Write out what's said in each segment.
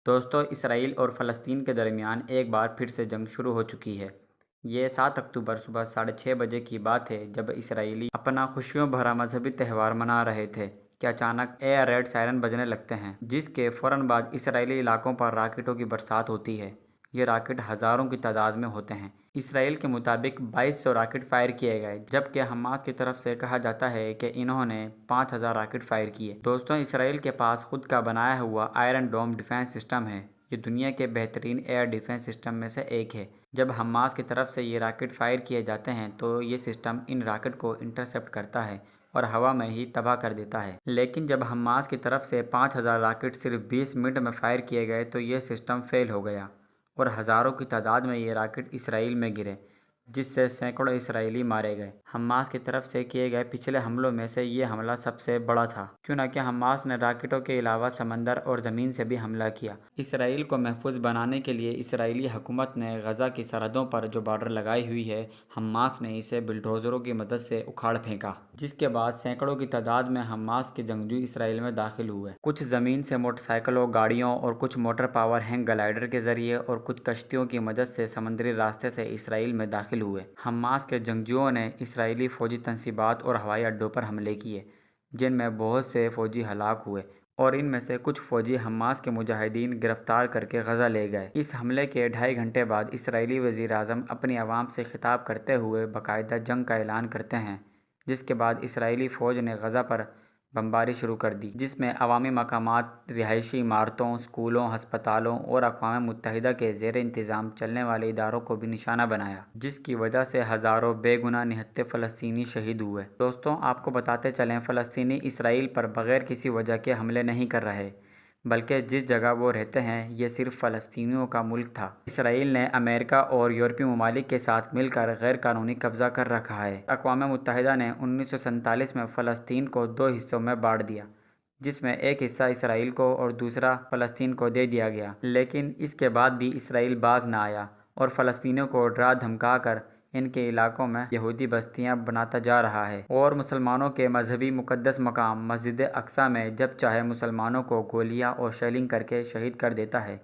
دوستوں، اسرائیل اور فلسطین کے درمیان ایک بار پھر سے جنگ شروع ہو چکی ہے۔ یہ 7 اکتوبر صبح 6:30 بجے کی بات ہے جب اسرائیلی اپنا خوشیوں بھرا مذہبی تہوار منا رہے تھے کہ اچانک ایئر ریڈ سائرن بجنے لگتے ہیں، جس کے فوراً بعد اسرائیلی علاقوں پر راکٹوں کی برسات ہوتی ہے۔ یہ راکٹ ہزاروں کی تعداد میں ہوتے ہیں۔ اسرائیل کے مطابق 2200 راکٹ فائر کیے گئے، جبکہ حماس کی طرف سے کہا جاتا ہے کہ انہوں نے 5000 راکٹ فائر کیے۔ دوستوں، اسرائیل کے پاس خود کا بنایا ہوا آئرن ڈوم ڈیفنس سسٹم ہے۔ یہ دنیا کے بہترین ایئر ڈیفنس سسٹم میں سے ایک ہے۔ جب حماس کی طرف سے یہ راکٹ فائر کیے جاتے ہیں تو یہ سسٹم ان راکٹ کو انٹرسیپٹ کرتا ہے اور ہوا میں ہی تباہ کر دیتا ہے۔ لیکن جب حماس کی طرف سے 5000 راکٹ صرف 20 منٹ میں فائر کیے گئے تو یہ سسٹم فیل ہو گیا اور ہزاروں کی تعداد میں یہ راکٹ اسرائیل میں گرے، جس سے سینکڑوں اسرائیلی مارے گئے۔ حماس کی طرف سے کیے گئے پچھلے حملوں میں سے یہ حملہ سب سے بڑا تھا، کیونکہ حماس نے راکٹوں کے علاوہ سمندر اور زمین سے بھی حملہ کیا۔ اسرائیل کو محفوظ بنانے کے لیے اسرائیلی حکومت نے غزہ کی سرحدوں پر جو بارڈر لگائی ہوئی ہے، حماس نے اسے بلڈوزروں کی مدد سے اکھاڑ پھینکا، جس کے بعد سینکڑوں کی تعداد میں حماس کے جنگجو اسرائیل میں داخل ہوئے۔ کچھ زمین سے موٹر سائیکلوں، گاڑیوں اور کچھ موٹر پاور ہینگ گلائیڈر کے ذریعے اور کچھ کشتیوں کی مدد سے سمندری راستے سے اسرائیل میں داخل ہوئے۔ حماس کے جنگجوؤں نے اسرائیلی فوجی تنصیبات اور ہوائی اڈوں پر حملے کیے، جن میں بہت سے فوجی ہلاک ہوئے اور ان میں سے کچھ فوجی حماس کے مجاہدین گرفتار کر کے غزہ لے گئے۔ اس حملے کے 2.5 گھنٹے بعد اسرائیلی وزیر اعظم اپنی عوام سے خطاب کرتے ہوئے باقاعدہ جنگ کا اعلان کرتے ہیں، جس کے بعد اسرائیلی فوج نے غزہ پر بمباری شروع کر دی، جس میں عوامی مقامات، رہائشی عمارتوں، اسکولوں، ہسپتالوں اور اقوام متحدہ کے زیر انتظام چلنے والے اداروں کو بھی نشانہ بنایا، جس کی وجہ سے ہزاروں بے گناہ نہتے فلسطینی شہید ہوئے۔ دوستوں، آپ کو بتاتے چلیں، فلسطینی اسرائیل پر بغیر کسی وجہ کے حملے نہیں کر رہے، بلکہ جس جگہ وہ رہتے ہیں یہ صرف فلسطینیوں کا ملک تھا۔ اسرائیل نے امریکہ اور یورپی ممالک کے ساتھ مل کر غیر قانونی قبضہ کر رکھا ہے۔ اقوام متحدہ نے 1947 میں فلسطین کو 2 حصوں میں بانٹ دیا، جس میں ایک حصہ اسرائیل کو اور دوسرا فلسطین کو دے دیا گیا، لیکن اس کے بعد بھی اسرائیل باز نہ آیا اور فلسطینیوں کو ڈرا دھمکا کر ان کے علاقوں میں یہودی بستیاں بناتا جا رہا ہے اور مسلمانوں کے مذہبی مقدس مقام مسجد اقصیٰ میں جب چاہے مسلمانوں کو گولیاں اور شیلنگ کر کے شہید کر دیتا ہے،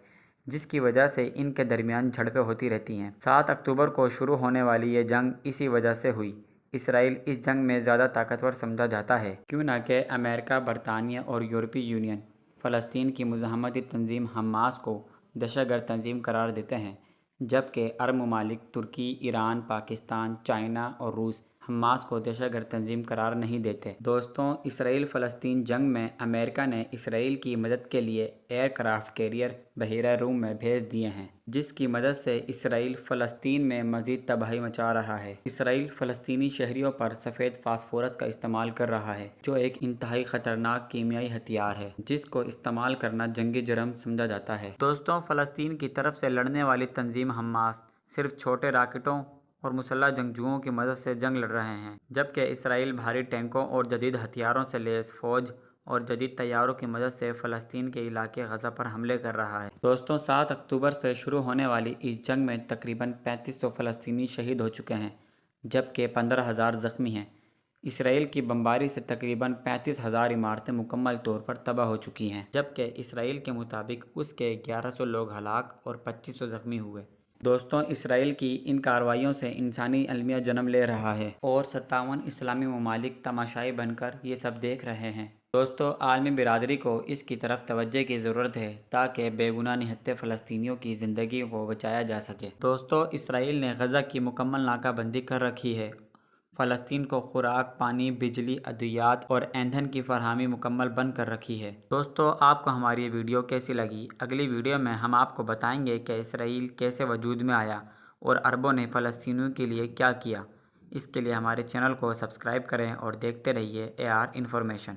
جس کی وجہ سے ان کے درمیان جھڑپیں ہوتی رہتی ہیں۔ 7 اکتوبر کو شروع ہونے والی یہ جنگ اسی وجہ سے ہوئی۔ اسرائیل اس جنگ میں زیادہ طاقتور سمجھا جاتا ہے، کیونکہ امریکہ، برطانیہ اور یورپی یونین فلسطین کی مزاحمتی تنظیم حماس کو دہشت گرد تنظیم قرار دیتے ہیں، جبکہ عرب ممالک ترکی، ایران، پاکستان، چائنا اور روس حماس کو دہشت گرد تنظیم قرار نہیں دیتے۔ دوستوں، اسرائیل فلسطین جنگ میں امریکہ نے اسرائیل کی مدد کے لیے ایئر کرافٹ کیریئر بحیرہ روم میں بھیج دیے ہیں، جس کی مدد سے اسرائیل فلسطین میں مزید تباہی مچا رہا ہے۔ اسرائیل فلسطینی شہریوں پر سفید فاسفورس کا استعمال کر رہا ہے، جو ایک انتہائی خطرناک کیمیائی ہتھیار ہے جس کو استعمال کرنا جنگی جرم سمجھا جاتا ہے۔ دوستوں، فلسطین کی طرف سے لڑنے والی تنظیم حماس صرف چھوٹے راکٹوں اور مسلح جنگجوؤں کی مدد سے جنگ لڑ رہے ہیں، جبکہ اسرائیل بھاری ٹینکوں اور جدید ہتھیاروں سے لیس فوج اور جدید طیاروں کی مدد سے فلسطین کے علاقے غزہ پر حملے کر رہا ہے۔ دوستوں، 7 اکتوبر سے شروع ہونے والی اس جنگ میں تقریباً 3500 فلسطینی شہید ہو چکے ہیں، جبکہ 15000 زخمی ہیں۔ اسرائیل کی بمباری سے تقریباً 35000 عمارتیں مکمل طور پر تباہ ہو چکی ہیں، جبکہ اسرائیل کے مطابق اس کے 1100 لوگ ہلاک اور 2500 زخمی ہوئے۔ دوستوں، اسرائیل کی ان کارروائیوں سے انسانی المیہ جنم لے رہا ہے اور 57 اسلامی ممالک تماشائی بن کر یہ سب دیکھ رہے ہیں۔ دوستوں، عالمی برادری کو اس کی طرف توجہ کی ضرورت ہے تاکہ بے گناہ نہتے فلسطینیوں کی زندگی کو بچایا جا سکے۔ دوستوں، اسرائیل نے غزہ کی مکمل ناکہ بندی کر رکھی ہے۔ فلسطین کو خوراک، پانی، بجلی، ادویات اور ایندھن کی فراہمی مکمل بند کر رکھی ہے۔ دوستوں، آپ کو ہماری یہ ویڈیو کیسی لگی؟ اگلی ویڈیو میں ہم آپ کو بتائیں گے کہ اسرائیل کیسے وجود میں آیا اور عربوں نے فلسطینیوں کے لیے کیا کیا۔ اس کے لیے ہمارے چینل کو سبسکرائب کریں اور دیکھتے رہیے AR انفارمیشن۔